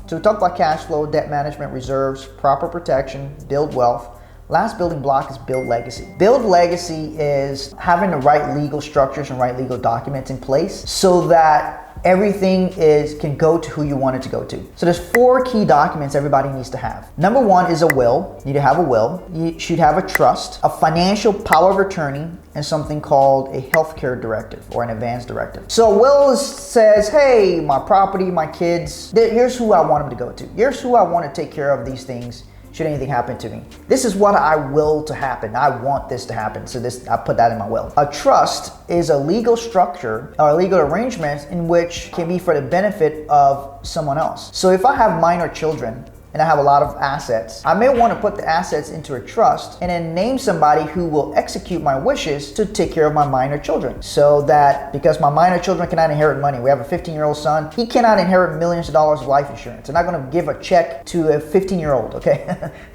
So we talked about cash flow, debt management, reserves, proper protection, build wealth. Last building block is build legacy. Build legacy is having the right legal structures and right legal documents in place so that everything can go to who you want it to go to. So there's 4 key documents everybody needs to have. Number 1 is a will. You need to have a will. You should have a trust, a financial power of attorney, and something called a healthcare directive or an advance directive. So a will says, hey, my property, my kids, here's who I want them to go to. Here's who I want to take care of these things should anything happen to me. This is what I will to happen. I want this to happen. So I put that in my will. A trust is a legal structure or a legal arrangement in which can be for the benefit of someone else. So if I have minor children and I have a lot of assets, I may want to put the assets into a trust and then name somebody who will execute my wishes to take care of my minor children. So that because my minor children cannot inherit money, we have a 15-year-old son, he cannot inherit millions of dollars of life insurance. They're not going to give a check to a 15-year-old, okay?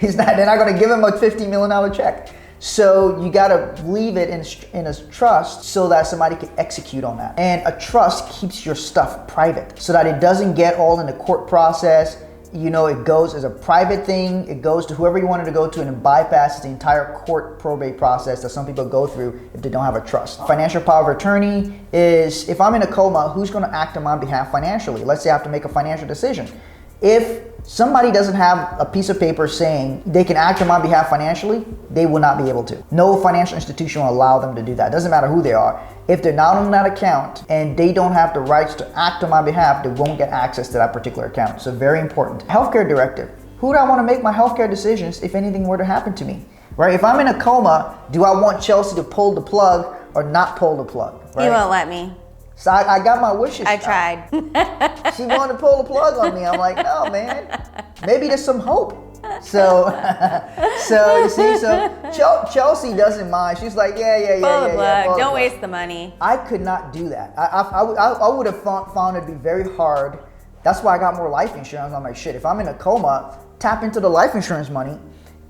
They're not going to give him a $50 million check. So you gotta leave it in a trust so that somebody can execute on that. And a trust keeps your stuff private so that it doesn't get all in the court process. You know, it goes as a private thing, it goes to whoever you wanted to go to, and it bypasses the entire court probate process that some people go through if they don't have a trust. Financial power of attorney is, if I'm in a coma, who's gonna act on my behalf financially? Let's say I have to make a financial decision. If somebody doesn't have a piece of paper saying they can act on my behalf financially, they will not be able to. No financial institution will allow them to do that. It doesn't matter who they are. If they're not on that account and they don't have the rights to act on my behalf, they won't get access to that particular account. So very important. Healthcare directive. Who do I want to make my healthcare decisions if anything were to happen to me? Right? If I'm in a coma, do I want Chelsea to pull the plug or not pull the plug? Right? You won't let me. So I got my wishes. I tried. She wanted to pull the plug on me. I'm like, no, man. Maybe there's some hope. So you see, Chelsea doesn't mind. She's like, yeah. Pull the plug. Don't waste the money. I could not do that. I would have found it to be very hard. That's why I got more life insurance. I'm like, shit, if I'm in a coma, tap into the life insurance money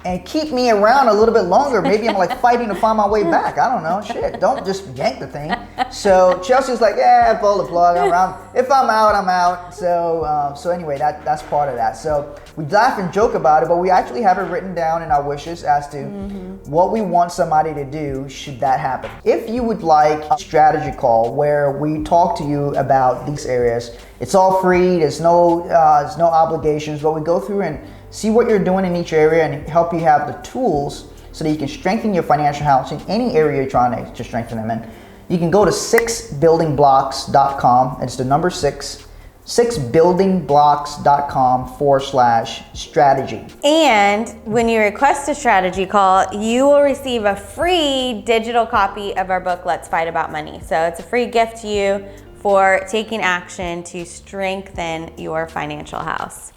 and keep me around a little bit longer. Maybe I'm like fighting to find my way back. I don't know. Shit, don't just yank the thing. So Chelsea's like, yeah, pull the plug. I'm around. If I'm out, I'm out. So anyway, that's part of that. So we laugh and joke about it, but we actually have it written down in our wishes as to what we want somebody to do should that happen. If you would like a strategy call where we talk to you about these areas, it's all free. There's no obligations, but we go through and see what you're doing in each area and help you have the tools so that you can strengthen your financial house in any area you're trying to strengthen them in. You can go to 6buildingblocks.com. It's the number 6, 6buildingblocks.com/strategy. And when you request a strategy call, you will receive a free digital copy of our book, Let's Fight About Money. So it's a free gift to you for taking action to strengthen your financial house.